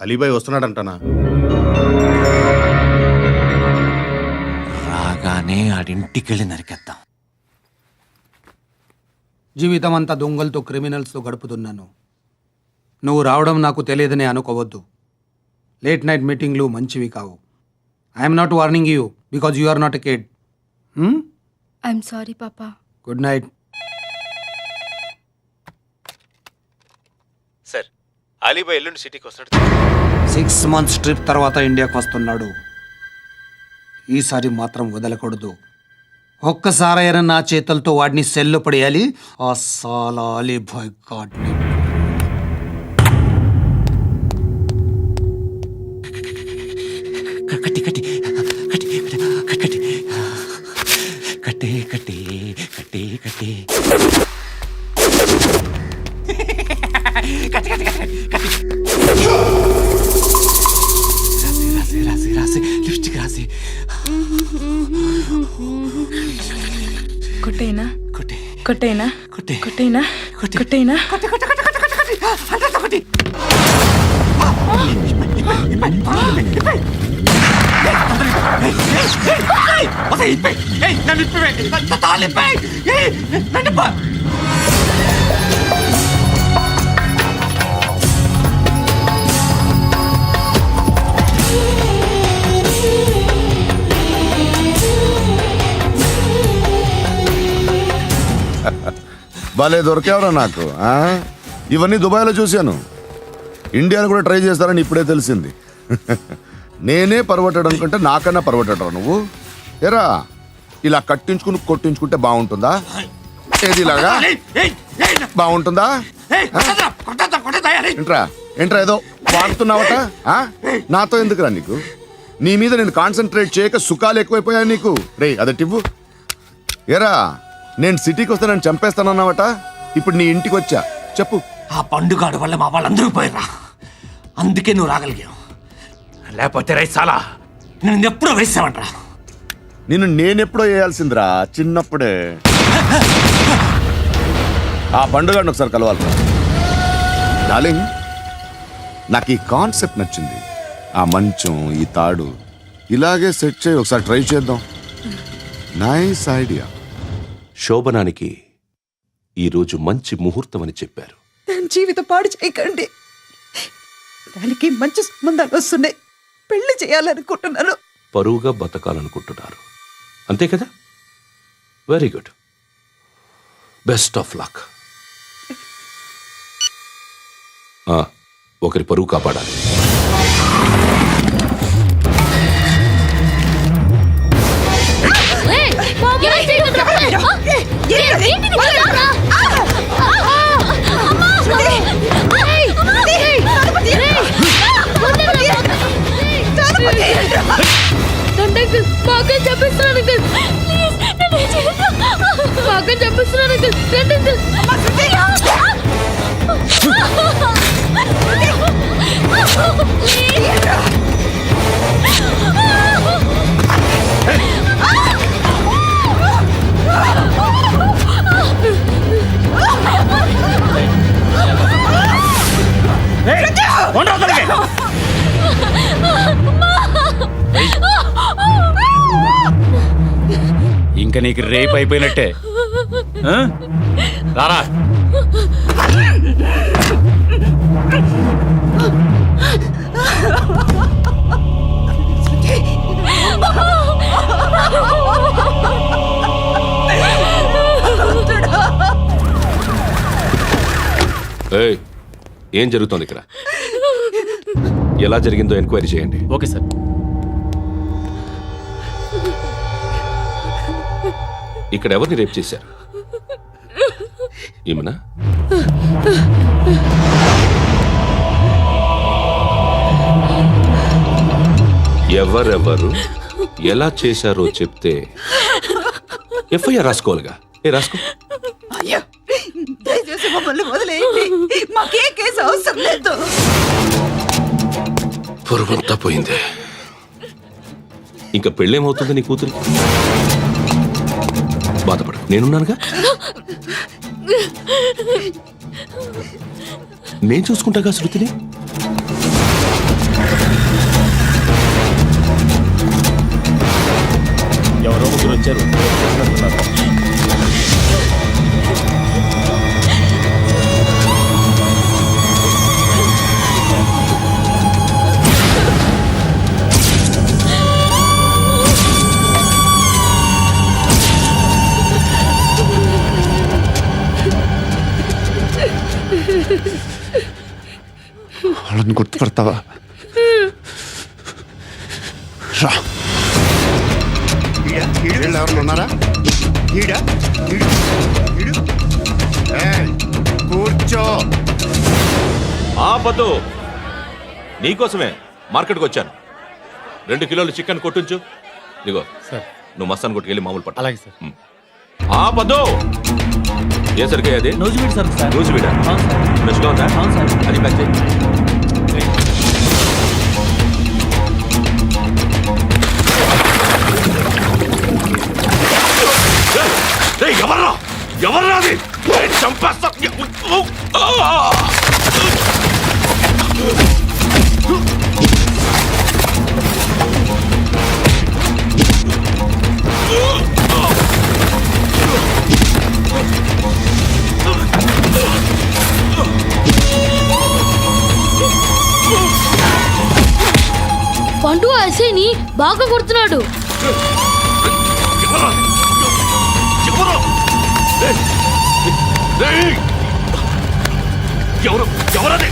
అలీబాయ్ వస్తున్నాడంటనా? రాగానే ఆడింటికెళ్ళి నరికేద్దాం. జీవితం అంతా దొంగలతో క్రిమినల్స్తో గడుపుతున్నాను. నువ్వు రావడం నాకు తెలియదని అనుకోవద్దు. లేట్ నైట్ మీటింగ్లు మంచివి కావు. I'm not warning you because you are not a kid. I'm sorry పాపా. Good night. సార్, అలీబాయ్ ఎల్లుండి సిటీకి వస్తాడు. 6 months ట్రిప్ తర్వాత ఇండియాకి వస్తున్నాడు. ఈసారి మాత్రం వదలకూడదు. ఒక్కసారైనా నా చేతులతో వాడిని సెల్లు పడేయాలి. ఆ సాలా అలీబాయ్ గాడ్ని. కట్టి కట్టి కట్టి కట్టి కట్టి కట్టి కట్టి కట్టి రాసి రాసి లిప్స్టిక్ రాసి కొట్టేనా కొట్టి కొట్టేనా కొట్టి కొట్టేనా కొట్టి కొట్టేనా కొట్టి కొట్టి కొట్టి కొట్టి కొట్టి కొట్టి భలే దొరికేవరా నాకు. ఇవన్నీ దుబాయ్లో చూశాను. ఇండియాలో కూడా ట్రై చేస్తారని ఇప్పుడే తెలిసింది. నేనే పరవట్టడం అనుకుంటే నాకన్నా పరవట్టడం నువ్వు. ఎరా ఇలా కట్టించుకుని కొట్టించుకుంటే బాగుంటుందా? ఏది ఇలాగా బాగుంటుందా? ఏంట్రా ఏంట్రా ఏదో వాడుతున్నావట? నాతో ఎందుకురా నీకు? నీ మీద నేను కాన్సన్ట్రేట్ చేయక సుఖాలు ఎక్కువైపోయా నీకు. రే అదటివ్వు. ఎరా నేను సిటీకి వస్తే నన్ను చంపేస్తానన్నావట. ఇప్పుడు నీ ఇంటికి వచ్చా. చెప్పు. ఆ పండుగాడు వల్ల మా వాళ్ళందరూ పోయిర్రా. అందుకే నువ్వు రాగలిగావు. లేకపోతే రైసాలా నేను ఎప్పుడో వేసామంటరా. నిన్ను నేనెప్పుడో వేయాల్సిందిరా చిన్నప్పుడే. ఆ పండుగను ఒకసారి కలవాలి డార్లింగ్. నాకు ఈ కాన్సెప్ట్ నచ్చింది. ఆ మంచం ఈ తాడు ఇలాగే సెట్ చేయి. ఒకసారి ట్రై చేద్దాం. Nice idea. శోభనానికి ఈరోజు మంచి ముహూర్తం అని చెప్పారు. దాని జీవితం పాడు చేయకండి. దానికి మంచి సంబంధాలు వస్తున్నాయి. పెళ్లి చేయాలనుకుంటున్నాను. పరువుగా బతకాలనుకుంటున్నారు అంతే కదా? Very good. Best of luck. ఒకరి పరువు కాపాడాలి. ఇంకా నీకు రేపు అయిపోయినట్టే. రారా. ఏం జరుగుతోంది ఇక్కడ? ఎలా జరిగిందో ఎంక్వైరీ చేయండి. Okay sir. ఇక్కడ ఎవరిని రేప్ చేశారు? ఈమెనా? ఎవరెవరు ఎలా చేశారో చెప్తే ఎఫ్ఐఆర్ రాసుకోవాలిగా. రాసుకో. దయచేసి మమ్మల్ని వదిలేయండి. మాకే కేసు అవసరం లేదు. పొరుగుంతా పోయింది. ఇంకా పెళ్ళేమవుతుంది నీ కూతురు? బాధపడు, నేనున్నానుగా. నేను చూసుకుంటాగా శృతిని. ఎవరో ముగ్గురు వచ్చారు. వాళ్ళని గుర్తుపడతావా? రా. వీళ్ళు ఎవరు ఉన్నారా? కూర్చో. ఆపద్దు, నీకోసమే మార్కెట్కి వచ్చాను. 2 కిలోలు చికెన్ కొట్టుంచు. ఇదిగో సార్. నువ్వు మస్తాన్ కొట్టుకెళ్ళి మామూలు పట్టు. అలాగే సార్. ఆపద్దు. ఏ సరికే అది? నూజివీడు సార్. సార్ నూజివీడా? ఫ్రెష్గా ఉందా? అది ప్యాక్ చేయి. ఎవర్రా ఎవర్రా అది? చంపేస్తా. పండు అసేని బాగా కొడుతున్నాడు. ఎవరు ఎవరది?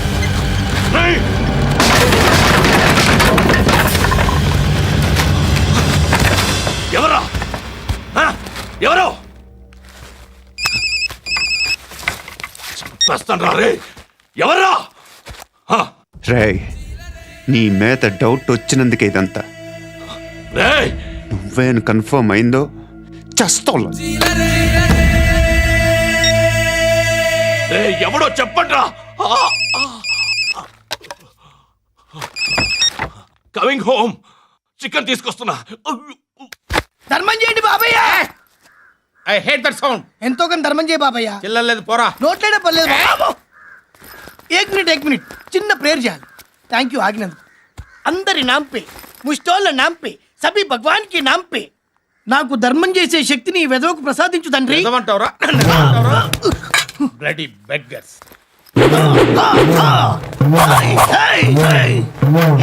ఎవరా? ఎవరు? చంపేస్తాను రా రే. ఎవర్రా? రేయ్, నీ మీద డౌట్ వచ్చినందుకే ఇదంతా. రే నువ్వేను కన్ఫర్మ్ అయిందో చస్తావు. ఎవడో చెప్పండ్రా. Coming home. చికెన్ తీసుకొస్తున్నా. ధర్మం చేయండి బాబయ్య. I hate that sound. ఎంతో కొంత ధర్మం చేయ బాబయ్య. చిల్లలేదు పోరా. నోట్లేడే పర్లేదు బాబు. ఏక్ మినిట్ చిన్న ప్రేయర్ చేయాలి. థ్యాంక్ యూ ఆగినందుకు. అందరి నాంపే, ముష్టోళ్ళ నాంపే, సభీ భగవాన్ కి నాంపే నాకు ధర్మం చేసే శక్తిని ఈ వెదవకు ప్రసాదించు తండ్రి. నిజమంటావురా? Bloody beggars.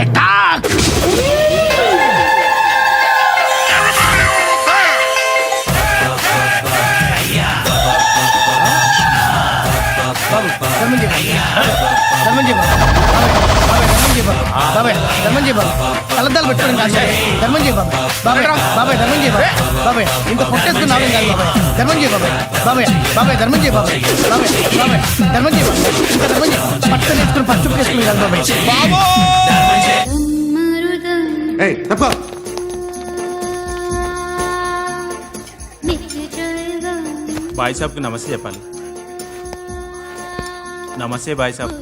అటాక్. ధర్మం చేయ బాబాయ్. ధర్మం చేయ బాబాయ్. కలద్దాలు పెట్టుకోండి కాదు ధర్మం చేయ బాబాయ్. బాబాయ్ ధర్మం చేయ బాబాయ్. ఇంత పొట్టేసుకుని రావడం కాదు బాబాయ్. ధర్మం చేయ బాబాయ్. ధర్మం చేయ బాబాయ్. ధర్మం చేయ ఇంకా ధర్మం చేయ. పట్టలు వేసుకుని పచ్చుకు వేసుకుని కాదు బాబాయ్. తప్ప బాయ్ సాబ్కి నమస్తే చెప్పాలి. నమస్తే బాయ్ సాబ్.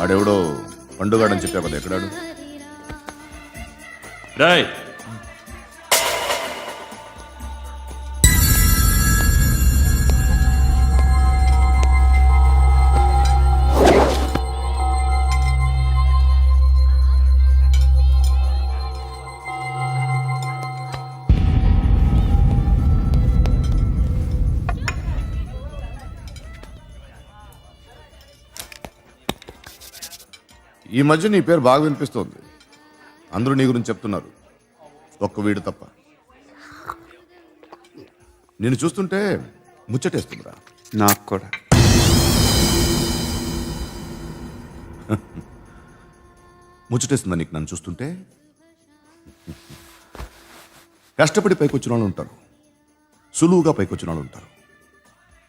ఆడెవడో పండుగాడని చెప్పావు కదా, ఎక్కడాడు? రాయ్ ఈ మధ్య నీ పేరు బాగా వినిపిస్తోంది. అందరూ నీ గురించి చెప్తున్నారు, ఒక్క వీడు తప్ప. నేను చూస్తుంటే ముచ్చటేస్తుందిరా. నాకు కూడా. ముచ్చటేస్తుందా నీకు నన్ను చూస్తుంటే? కష్టపడి పైకి వచ్చిన వాళ్ళు ఉంటారు, సులువుగా పైకి వచ్చిన వాళ్ళు ఉంటారు.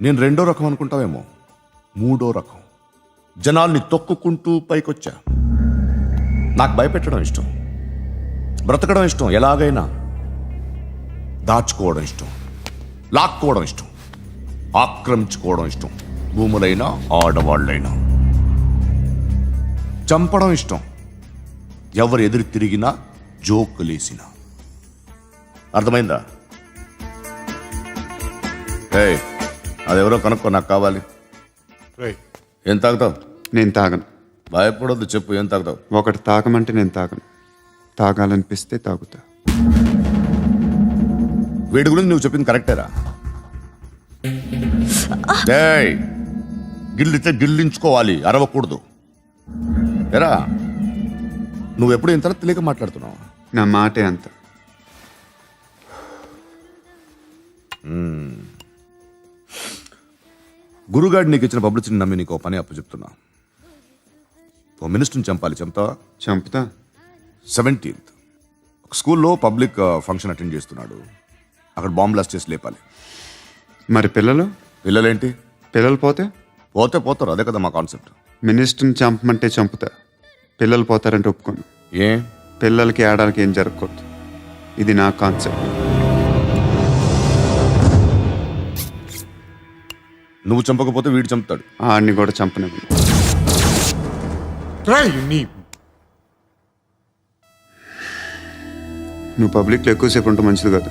నేను 2వ రకం అనుకుంటావేమో, 3వ రకం. జనాల్ని తొక్కుకుంటూ పైకొచ్చా. నాకు భయపెట్టడం ఇష్టం, బ్రతకడం ఇష్టం, ఎలాగైనా దాచుకోవడం ఇష్టం, లాక్కోవడం ఇష్టం, ఆక్రమించుకోవడం ఇష్టం. భూములైనా ఆడవాళ్ళైనా చంపడం ఇష్టం, ఎవరు ఎదురు తిరిగినా జోకులేసినా. అర్థమైందా? అదెవరో కనుక్కో, నాకు కావాలి. ఏం తాగుతావు? నేను తాగను. భయపడొద్దు, చెప్పు ఏం తాగుతావు? ఒకటి తాగమంటే నేను తాగను. తాగాలనిపిస్తే తాగుతా. వీడి గురించి నువ్వు చెప్పింది కరెక్టేరా? ఏయ్, గిల్లితే గిల్లించుకోవాలి, అరవకూడదు. ఎరా, నువ్వు ఎప్పుడు ఇంత తెలియక మాట్లాడుతున్నావు? నా మాటే అంత. గురుగాడు నీకు ఇచ్చిన పబ్లిసిటీని నమ్మి నీకు పని అప్పు చెప్తున్నా. ఓ మినిస్టర్ని చంపాలి, చంపుతావా? చంపుతా. 17th ఒక స్కూల్లో పబ్లిక్ ఫంక్షన్ అటెండ్ చేస్తున్నాడు. అక్కడ బాంబ్ బ్లాస్ట్ చేసి లేపాలి. మరి పిల్లలు? పిల్లలేంటి? పిల్లలు పోతే? పోతే పోతారు, అదే కదా మా కాన్సెప్ట్. మినిస్టర్ని చంపమంటే చంపుతా. పిల్లలు పోతారంటే ఒప్పుకోను. ఏ? పిల్లలకి ఆడాలకి ఏం జరగకూడదు. ఇది నా కాన్సెప్ట్. నువ్వు చంపకపోతే వీడు చంపుతాడు. ఆడిని కూడా చంపనివ్వను. నువ్వు పబ్లిక్లో ఎక్కువసేపు ఉంటే మంచిది కాదు.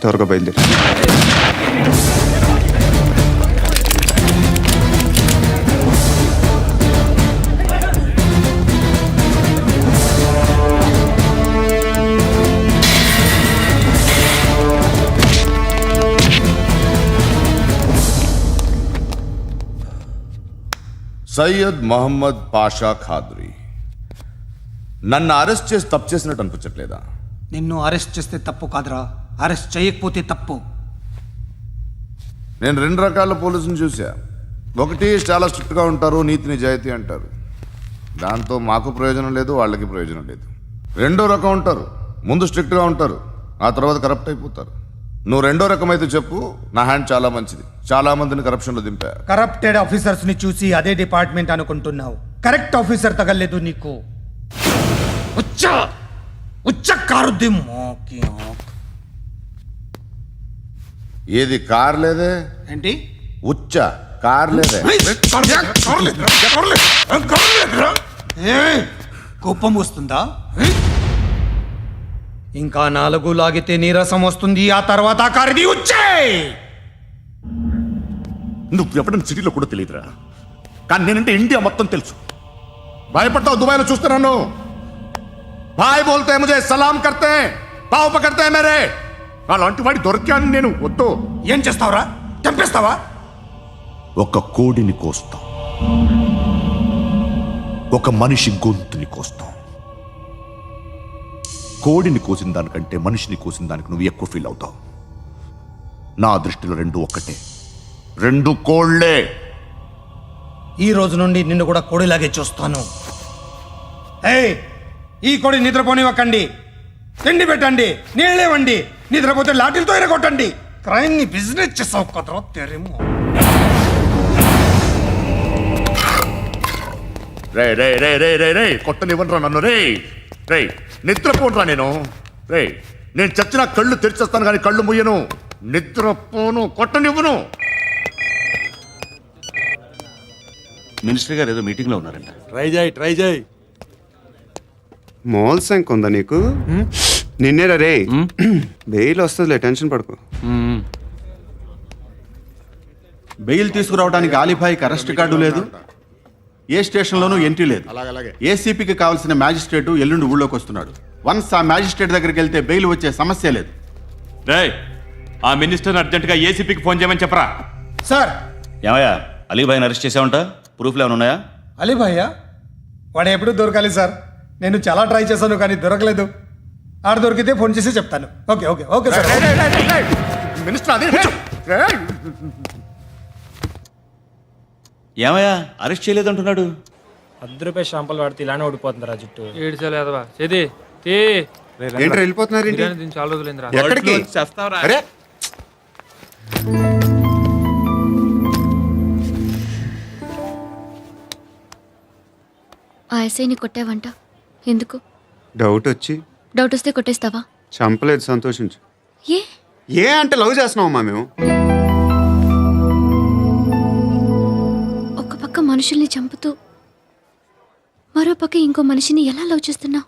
త్వరగా బయలుదేరి. సయ్యద్ మహమ్మద్ పాషా ఖాద్రీ నన్ను అరెస్ట్ చేసి తప్పు చేసినట్టు అనిపించట్లేదా? నిన్ను అరెస్ట్ చేస్తే తప్పు కాదురా, అరెస్ట్ చేయకపోతే తప్పు. నేను 2 రకాల పోలీసుని చూసా. ఒకటి చాలా స్ట్రిక్ట్గా ఉంటారు, నీతి నిజాయితీ అంటారు. దాంతో మాకు ప్రయోజనం లేదు, వాళ్ళకి ప్రయోజనం లేదు. 2వ రకం ఉంటారు, ముందు స్ట్రిక్ట్గా ఉంటారు, ఆ తర్వాత కరప్ట్ అయిపోతారు. నువ్వు 2వ రకం అయితే చెప్పు. నా హ్యాండ్ చాలా మంచిది, చాలా మందిని కరప్షన్లో దింపా. కరప్టెడ్ ఆఫీసర్స్ ని చూసి అదే డిపార్ట్మెంట్ అనుకుంటున్నావు. కరెక్ట్ ఆఫీసర్ తగలేదు నీకు. ఉచ్చ మోకి ఏది కార్ లేదే? ఏంటి? ఉచ్చ కార్ లేదే? కోపం వస్తుందా? ఇంకా 4 లాగితే నీరసం వస్తుంది, ఆ తర్వాత కారిది ఉచ్చే. నువ్వు ఎప్పుడైనా సిటీలో కూడా తెలియదురా, కానీ నేనంటే ఇండియా మొత్తం తెలుసు. భయపడతావు? దుబాయ్లో చూస్తున్నాను. భాయ్ బోల్తే ముజే సలాం కర్తే పావు పకడ్తే మేరే. అలాంటి వాడి దొరికాను నేను. వద్దు. ఏం చేస్తావురా? చంపేస్తావా? ఒక కోడిని కోస్తాం, ఒక మనిషి గొంతుని కోస్తాం. కోడిని కోసిన దానికంటే మనిషిని కోసిన దానికి నువ్వు ఎక్కువ ఫీల్ అవుతావు. నా దృష్టిలో 2 ఒక్కటే, 2 కోళ్లే. ఈ రోజు నుండి నిన్ను కూడా కోడిలాగే చూస్తాను. ఏయ్, ఈ కోడి నిద్రపోనివ్వకండి. తిండి పెట్టండి, నీళ్ళేవండి. నిద్రపోతే లాఠీలతో ఎరగొట్టండి. క్రైమ్ ని బిజినెస్ చేసావు కదరా తెరేమో. రే రే రే రే రే రే కొట్టనివ్వనరా నన్ను. రే రే నిద్రపోనరా నేను. రే నేను చచ్చిన కళ్ళు తెరిచేస్తాను కానీ కళ్ళు ముయ్యను. నిద్రపోను, కొట్టనివ్వను. మినిస్టర్ గారు ఏదో మీటింగ్లో ఉన్నారంట. ట్రై చేయి. మోల్ సంక్ ఉందా నీకు? నిన్నేరా రే. బెయిల్ వస్తుందిలే, టెన్షన్ పడుకో. బెయిల్ తీసుకురావడానికి ఆలిభాయికి అరెస్ట్ కార్డు లేదు, ఏ స్టేషన్లోనూ ఎంట్రీ లేదు. ఏసీపీకి కావాల్సిన మ్యాజిస్ట్రేటు ఎల్లుండి ఊళ్ళోకి వస్తున్నాడు. వన్స్ ఆ మ్యాజిస్ట్రేట్ దగ్గరికి వెళ్తే బెయిల్ వచ్చే సమస్య లేదు. రేయ్, ఆ మినిస్టర్ అర్జెంటుగా ఏసీపీకి ఫోన్ చేయమని చెప్పరా. సార్. ఏమయ్యా, అలీభాయిని అరెస్ట్ చేసావంట? ప్రూఫ్లు ఏమైనా ఉన్నాయా? అలీ భయ్యా, వాడు ఎప్పుడు దొరకాలి సార్. నేను చాలా ట్రై చేశాను కానీ దొరకలేదు. ఆడ దొరికితే ఫోన్ చేసి చెప్తాను. Okay okay okay sir. Minister అదే. ఏమయ్యా, అరెస్ట్ చేయలేదంటున్నాడు? ₹10 షాంపులు వాడితే ఇలానే ఓడిపోతుందిరా జుట్టు. ఏంటి వెళ్ళిపోతున్నారు? చాలా రోజులైందిరా. ఎక్కడికి? అరే ఆ ఎస్ఐని కొట్టావంట, ఎందుకు? డౌట్ వచ్చి. డౌట్ వస్తే కొట్టేస్తావా? చంపలేదు, సంతోషించు. ఏ ఏ అంటే లవ్ చేస్తున్నావమ్మా మేము. ఒక పక్క మనుషుల్ని చంపుతూ మరో పక్క ఇంకో మనిషిని ఎలా లవ్ చేస్తున్నావు?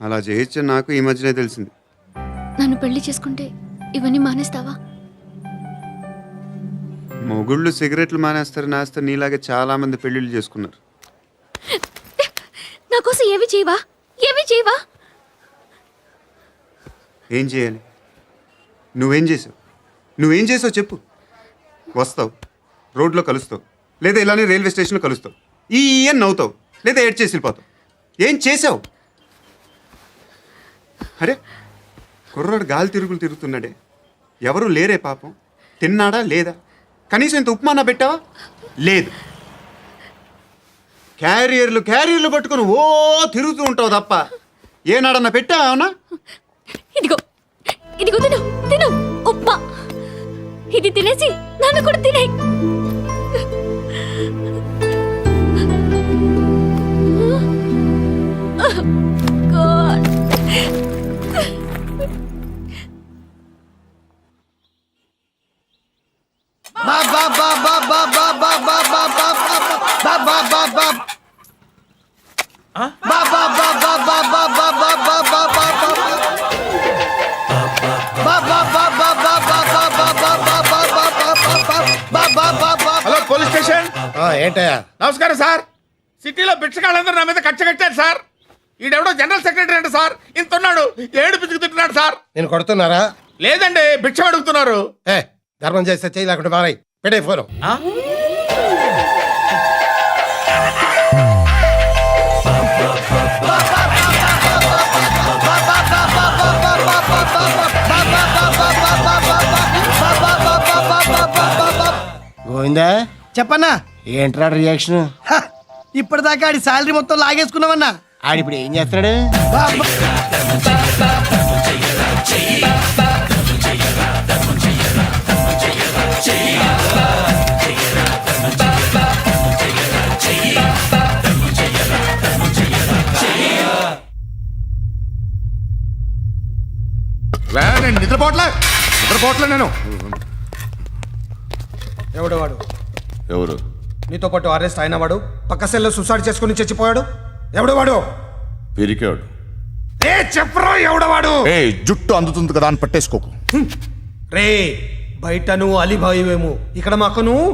అలా చేయొచ్చు నాకు ఈ మధ్యనే తెలిసింది. నన్ను పెళ్లి చేసుకుంటే ఇవన్నీ మానేస్తావా? మొగుళ్ళు సిగరెట్లు మానేస్తారు నాస్తారు నీలాగే చాలా మంది పెళ్ళిళ్ళు చేసుకున్నారు. నా కోసం ఏమి చేయవా? ఏమి చేయవా? ఏం చేయాలి? నువ్వేం చేసావు చెప్పు. వస్తావు, రోడ్లో కలుస్తావు, లేదా ఇలానే రైల్వే స్టేషన్లో కలుస్తావు, ఈ అని నవ్వుతావు, లేదా ఏడ్ చేసి వెళ్ళిపోతావు. ఏం చేసావు? అరే కుర్రాడు గాలి తిరుగుతున్నాడే, ఎవరు లేరే పాపం. తిన్నాడా లేదా? కనీసం ఇంత ఉప్మానా పెట్టావా? లేదు. క్యారియర్లు పట్టుకుని ఓ తిరుగుతూ ఉంటావు తప్ప ఏనాడన్నా పెట్టావా? అవునా? ఇదిగో ఇదిగో తిను తిను ఉప్మా. ఇది తినేసి నన్ను కూడా తినే. Hello police station. ఏంటయ్యా? నమస్కారం సార్. సిటీలో బిచ్చగాళ్ళందరూ నా మీద కట్టారు సార్. ఈడెవడో జనరల్ సెక్రటరీ అంట సార్. ఇంత ఉన్నాడు, ఏడు పిచ్చుకు తింటున్నాడు సార్. నేను కొడుతున్నారా? లేదండి, భిక్ష అడుగుతున్నారు. ధర్మం చేస్తే చేయి, లేకుండా మారాయి. పెట్టే ఫోను. గోవిందా చెప్పన్నా. ఏంట్రా రియాక్షన్? ఇప్పటిదాకా ఆడి శాలరీ మొత్తం లాగేసుకున్నామన్నా. ఆడిప్పుడు ఏం చేస్తున్నాడు? నేను నిద్రపోవట్లే నేను. ఎవడు వాడు? ఎవరు? నీతో పాటు అరెస్ట్ అయిన వాడు, పక్క సెల్లో సూసైడ్ చేసుకుని చచ్చిపోయాడు. ఎవడు వాడు? పిరికాడు. చెప్పరా ఎవడవాడు? జుట్టు అందుతుంది కదా అని పట్టేసుకోకు. రే బయట నువ్వు అలీబాయివేమో, ఇక్కడ మాకు నువ్వు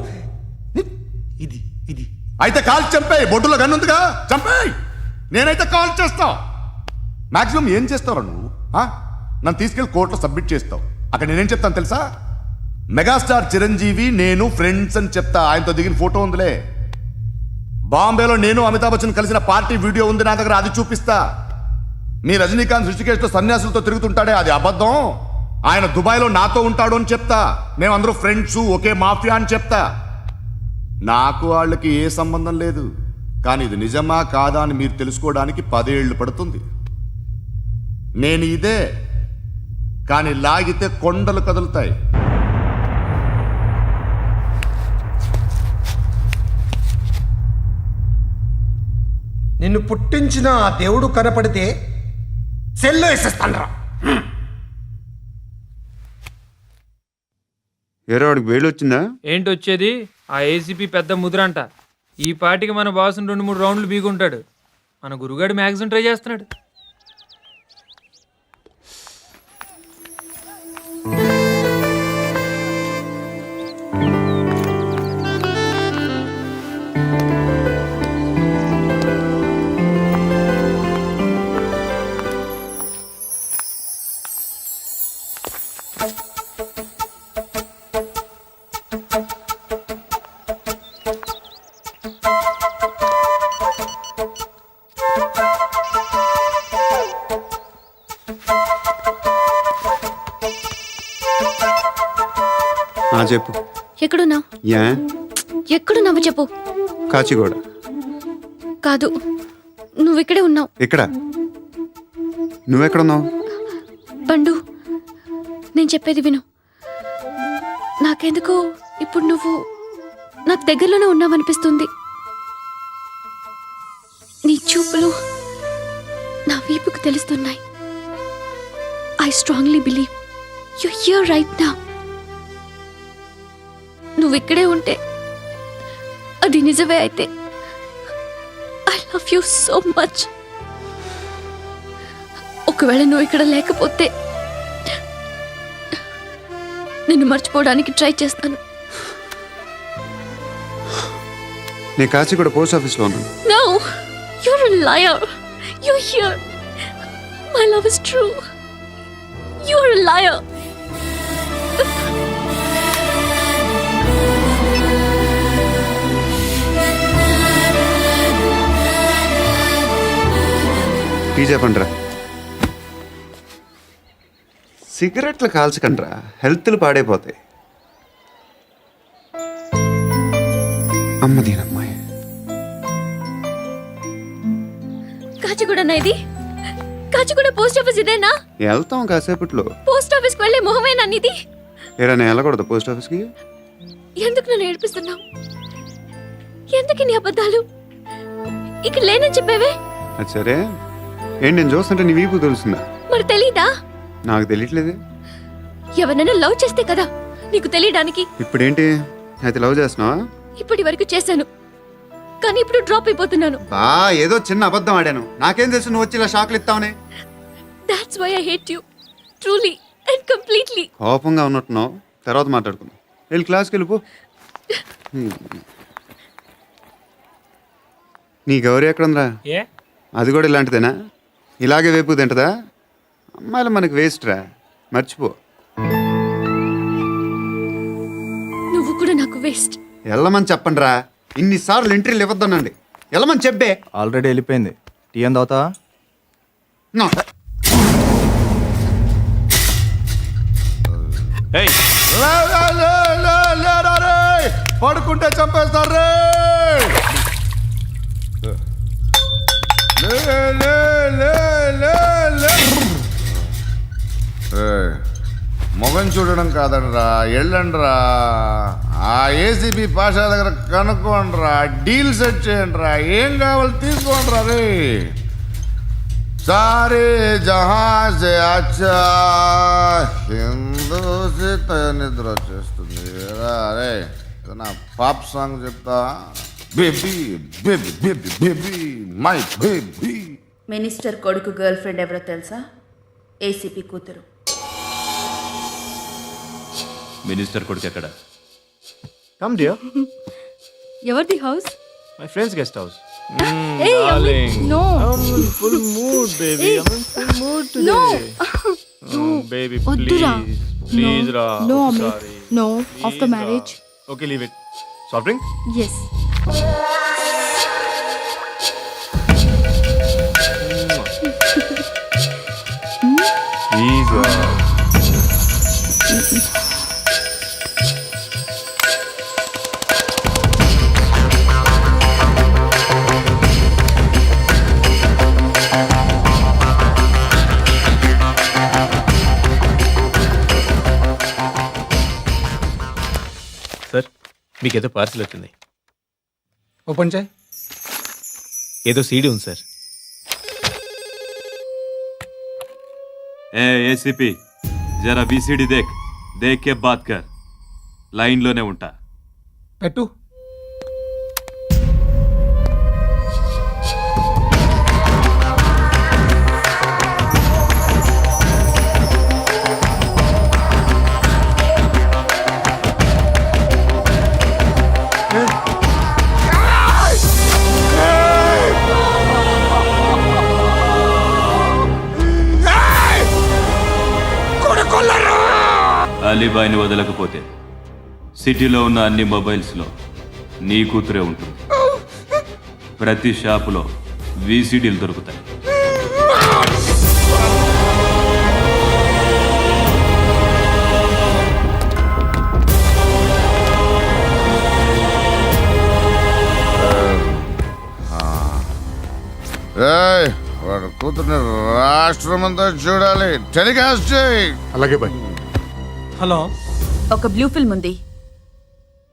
ఇది ఇది. అయితే కాల్ చంపేయి. బొడ్డులో గన్నుందిగా, చంపేయి. నేనైతే కాల్ చేస్తా. మాక్సిమం ఏం చేస్తావు నువ్వు? నన్ను తీసుకెళ్లి కోర్టులో సబ్మిట్ చేస్తావు. అక్కడ నేనేం చెప్తాను తెలుసా? మెగాస్టార్ చిరంజీవి నేను ఫ్రెండ్స్ అని చెప్తా. ఆయనతో దిగిన ఫోటో ఉందిలే. బాంబేలో నేను అమితాబ్ బచ్చన్ కలిసిన పార్టీ వీడియో ఉంది నా దగ్గర, అది చూపిస్తా. మీ రజనీకాంత్ ఋషికేశ్తో సన్యాసులతో తిరుగుతుంటాడే, అది అబద్ధం. ఆయన దుబాయ్లో నాతో ఉంటాడు అని చెప్తా. మేమందరూ ఫ్రెండ్స్, ఒకే మాఫియా అని చెప్తా. నాకు వాళ్ళకి ఏ సంబంధం లేదు. కానీ ఇది నిజమా కాదా అని మీరు తెలుసుకోవడానికి 10 ఏళ్ళు పడుతుంది. నేను ఇదే, కానీ లాగితే కొండలు కదులుతాయి. నిన్ను పుట్టించిన ఆ దేవుడు కనపడితే సెల్లో వేసేస్తానరా. ఏరో వాడికి వేలు వచ్చిందా? ఏంటి వచ్చేది? ఆ ఏసీపీ పెద్ద ముద్రంట. ఈ పాటికి మన బాసుని 2-3 రౌండ్లు బీగుంటాడు. మన గురుగాడు మ్యాగజైన్ ట్రై చేస్తున్నాడు. చెప్పు. ఎక్కడున్నావు? ఎక్కడున్నావు చెప్పు. కాచిగూడ. కాదు, నువ్వు ఇక్కడే ఉన్నావు. ఇక్కడ నువ్వెక్కడున్నావు? బండు, నేను చెప్పేది విను. నాకెందుకో ఇప్పుడు నువ్వు నాకు దగ్గరలోనే ఉన్నావనిపిస్తుంది. నీ చూపులు నా వీపుకు తెలుస్తున్నాయి. I strongly believe you here right now. నువ్వు ఇక్కడే ఉంటే అది నిజమే అయితే I love you so much. ఒకవేళ నువ్వు ఇక్కడ లేకపోతే నిన్ను మర్చిపోవడానికి ట్రై చేస్తాను. నేను కాచిగూడ పోస్ట్ ఆఫీస్లో ఉన్నాను. No, you're a liar. You're here. My love is true. You're a liar. Tea చెప్పండిరా. సిగరెట్లు కాల్చకండ్రా, హెల్త్లు పాడైపోతాయి. అమ్మదీనమ్మాయి. కాచిగూడనా ఇది? కాచిగూడ పోస్ట్ ఆఫీస్ ఇదేనా? వెళ్తాం కాసేపట్లో. పోస్ట్ ఆఫీస్ కి వెళ్ళే మొహమేనా ఇది? ఏరా నేను వెళ్ళకూడదు పోస్ట్ ఆఫీస్కి? ఎందుకు నన్ను ఏడిపిస్తున్నావు? ఎందుకు నీ అబద్ధాలు? ఇక్కడ లేనని చెప్పేవే. అది సరే, ఏంటి నేను చూస్తుంటే నీ వీపు తెలుస్తుందా? మరి తెలీదా? నాకు తెలియట్లేదే. ఎవరైనా లవ్ చేస్తే కదా నీకు తెలియడానికి. ఇప్పుడేంటి అయితే లవ్ చేస్తున్నావా? ఇప్పటి వరకు చేశాను, కానీ ఇప్పుడు డ్రాప్ అయిపోతున్నాను. ఏదో చిన్న అబద్ధం ఆడాను. నాకేం తెలుసు నువ్వు వచ్చి ఇలా షాక్లు ఇస్తావనే. That's why I hate you. Truly and completely. కోపంగా ఉన్నట్టున్నావు, తర్వాత మాట్లాడుకుందాం. వెళ్ళి క్లాస్కి వెళ్ళిపో. నీ గౌరీ ఎక్కడుందిరా? అది కూడా ఇలాంటిదేనా? ఇలాగే వేపు తింటదా? అమ్మాయిలు మనకి వేస్ట్ రా, మర్చిపో. నువ్వు కూడా నాకు వేస్ట్. వెళ్ళమని చెప్పండి రా. ఇన్నిసార్లు ఎంట్రీలు ఇవ్వద్దనండి. వెళ్ళమని చెప్పే. ఆల్రెడీ వెళ్ళిపోయింది. టీ ఏం తాగుతావా? పడుకుంటే చంపేస్తారు. మొగం చూడడం కాదండ్రా, వెళ్ళండ్రా. ఆ ఏసీపీ పాషా దగ్గర కనుక్కోండ్రా, డీల్ సెట్ చేయండిరా, ఏం కావాలి తీసుకోండిరా. రే సారే జహా సే అచ్చా హిందూ నిద్ర వచ్చేస్తుంది. అరే నా పాప్ సాంగ్ చెప్తా. Baby baby baby baby my baby. Minister కొడుకు గర్ల్ ఫ్రెండ్ ఎవరో తెలుసా? ఏసీపీ కూతురు. మినిస్టర్ కొడుకు ఎక్కడ? Come dear. ఎవరిది house? My friends guest house. Hey, no. I'm in full mood, baby. I'm in full mood today. No. Baby, Oddura. please, Ra. No, I'm Amit. sorry. No, Please, after Ra. marriage. Okay, leave it. Soft drink? Yes. Please, Ra. Sir, మీకేదో parcel వచ్చింది. Open చేయి. ఏదో CD ఉంది sir. ఏ ACP, జరా VCD దేక్ కే బాత్ కర్. లైన్లోనే ఉంటా. పెట్టు. అలీబాయిని వదలకపోతే సిటీలో ఉన్న అన్ని మొబైల్స్లో నీ కూతురే ఉంటుంది. ప్రతి షాపులో వీసీడీలు దొరుకుతాయి. వాడు కూతుర్ని రాష్ట్రం అంతా చూడాలి. టెలికాస్ట్ చేయి. అలాగే బాయ్. హలో, ఒక బ్లూ ఫిల్మ్ ఉంది,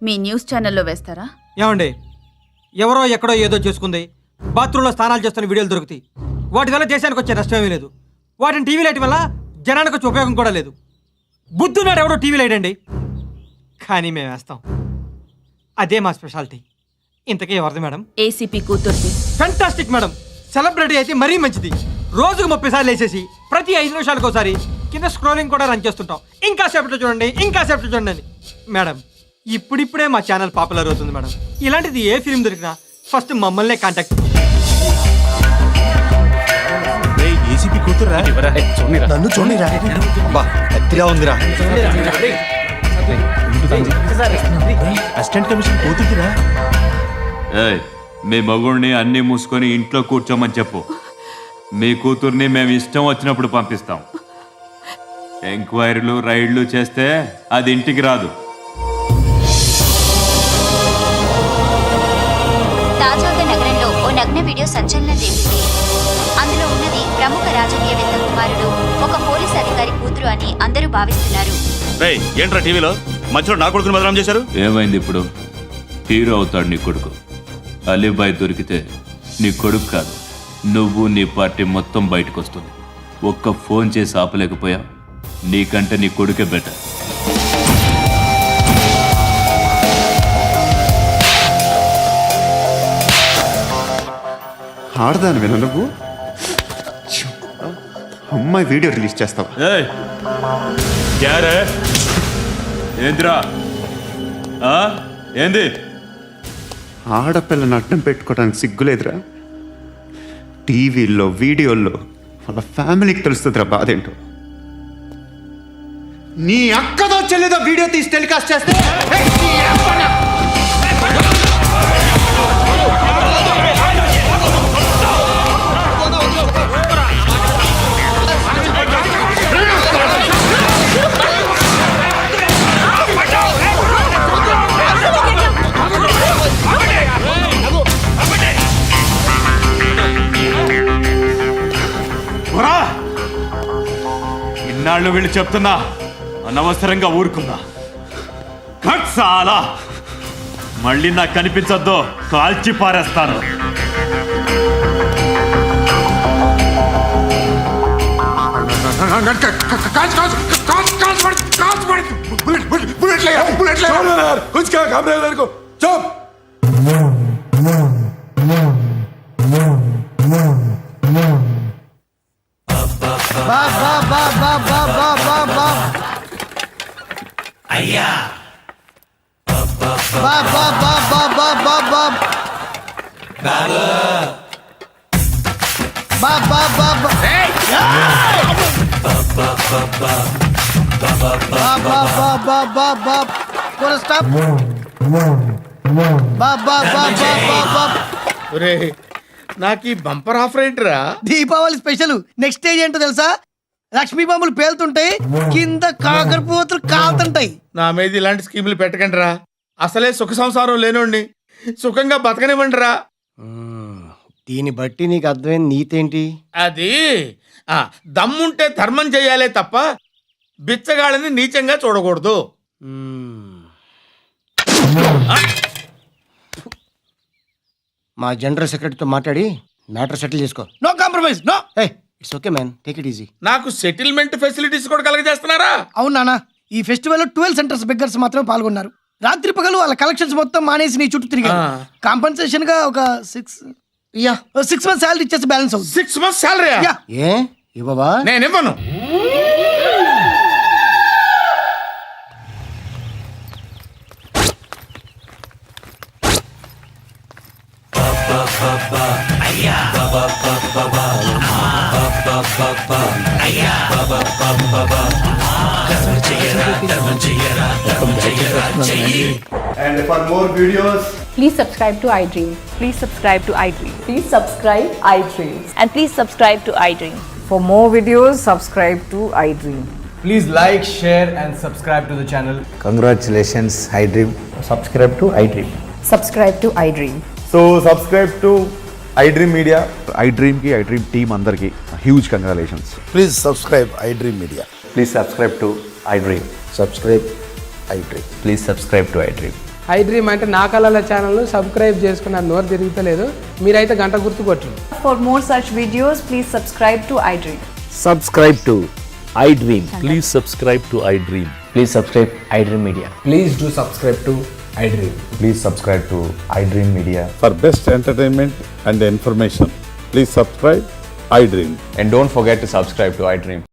మీ న్యూస్ ఛానల్లో వేస్తారా? ఏమండి, ఎవరో ఎక్కడో ఏదో చేసుకుంది, బాత్రూంలో స్నానాలు చేస్తున్న వీడియోలు దొరుకుతాయి. వాటి వల్ల దేశానికి వచ్చే నష్టమేమీ లేదు. వాటిని టీవీ లైట్ వల్ల జనానికి వచ్చే ఉపయోగం కూడా లేదు. బుద్ధున్నాడు ఎవడో టీవీ లైట్ అండి, కానీ మేము వేస్తాం. అదే మా స్పెషాలిటీ. ఇంతకీ ఎవరిది మేడం? ఏసీపీ కూతుర్ది. Fantastic madam. సెలబ్రిటీ అయితే మరీ మంచిది. రోజుకు 30 సార్లు వేసేసి ప్రతి 5 నిమిషాలకు ఒకసారి కింద స్క్రోలింగ్ కూడా రన్ చేస్తుంటాం. ఇంకా సేపట్లో చూడండి, ఇంకా సేపట్లో చూడండి అని. మేడం, ఇప్పుడిప్పుడే మా ఛానల్ పాపులర్ అవుతుంది మేడం. ఇలాంటిది ఏ ఫిల్మ్ దొరికినా ఫస్ట్ మమ్మల్నే కాంటాక్ట్. ఏసీపీ కూతురా నన్ను చూడరా బా ఎత్తిగా ఉందిరా. అసిస్టెంట్ కమిషన్ కూతురా. ఏయ్, మీ మగుడిని అన్నీ మూసుకొని ఇంట్లో కూర్చోమని చెప్పు. మీ కూతుర్ని మేము ఇష్టం వచ్చినప్పుడు పంపిస్తాం. ఎంక్వైరీలు రైడ్లు చేస్తే అది ఇంటికి రాదు. తాజాగా నగరంలో ఓ నగ్న వీడియో సంచలనం రేపింది. అందులో ఉన్నది ప్రముఖ రాజకీయవేత్త కుమారుడు, ఒక పోలీస్ అధికారి కూతురు అని అందరూ భావిస్తున్నారు. ఏంట్రా టీవీలో మధ్యలో నా కొడుకుని బదనాం చేశారు? ఏమైంది ఇప్పుడు? హీరో అవుతాడు నీ కొడుకు. అలీబాయ్ దొరికితే నీ కొడుకు కాదు, నువ్వు నీ పార్టీ మొత్తం బయటకు వస్తుంది. ఒక్క ఫోన్ చేసి ఆపలేకపోయా, నీకంటే నీ కొడుకే బెటర్. ఆడదాను విన నువ్వు అమ్మాయి వీడియో రిలీజ్ చేస్తావా? ఏంద్రా ఏంది? ఆడపిల్లని అడ్డం పెట్టుకోవడానికి సిగ్గులేదురా? టీవీల్లో వీడియోల్లో వాళ్ళ ఫ్యామిలీకి తెలుస్తుందిరా బాధేంటో. నీ అక్కదో చెల్లిదో వీడియో తీసి టెలికాస్ట్ చేస్తే ఇన్నాళ్ళు వీళ్ళు చెప్తున్నా అనవసరంగా ఊరుకున్నా. చాలా మళ్ళీ నాకు కనిపించొద్దు, కాల్చి పారేస్తాను. అయ్యా నాకు ఈ బంపర్ ఆఫర్ ఏంటిరా? దీపావళి స్పెషల్. నెక్స్ట్ స్టేజ్ ఏంటో తెలుసా? లక్ష్మీ బాంబులు పేలుతుంటాయి, కింద కాకరపోతులు కాలుతుంటాయి. నా మీద ఇలాంటి స్కీములు పెట్టకండి రా. అసలే సుఖ సంసారం లేనోడిని సుఖంగా బతకనివ్వండి రా. దీన్ని బట్టి నీకు అర్థమైన నీతేంటి? అది దమ్ముంటే ధర్మం చేయాలే తప్ప బిచ్చగాళ్ళని నీచంగా చూడకూడదు. మా జనరల్ సెక్రటరీతో మాట్లాడి మ్యాటర్ సెటిల్ చేసుకో. No compromise, no. It's okay man, take it easy. నాకు సెటిల్మెంట్ ఫెసిలిటీస్ కూడా కలగజేస్తున్నారా? అవును నాన్న, ఈ ఫెస్టివల్ లో 12 సెంటర్స్ బెగ్గర్స్ మాత్రమే పాల్గొన్నారు. రాత్రి పగలు వాళ్ళ కలెక్షన్స్ మొత్తం మానేసి నీ చుట్టూ తిరిగారు. కాంపన్సేషన్ గా ఒక 6 months శాలరీ ఇచ్చేసి బ్యాలెన్స్ అవుతుంది. 6 months శాలరీ ఏ ఇవ్వవా? నేను ఇవ్వను. And for more videos, Please subscribe to iDream. Please subscribe to iDream. Please subscribe iDream. And please subscribe to iDream. For more videos, subscribe to iDream. Please like, share and subscribe to the channel. Congratulations, iDream. Subscribe to iDream. Subscribe to iDream. So subscribe to iDream Media. iDream ki iDream team andarki huge congratulations. Please subscribe iDream Media. Please subscribe to iDream. Subscribe iDream. Please subscribe to iDream. iDream అంటే నా కళల channel subscribe చేసుకున్న నోరు తిరుగుతలేదు. మీరైతే గంట గుర్తు కొట్టండి. For more such videos, please subscribe to iDream. Subscribe to iDream. Please subscribe to iDream. Please subscribe iDream Media. Please do subscribe to iDream. Please subscribe to iDream Media. for best entertainment and information, please subscribe iDream. And don't forget to subscribe to iDream.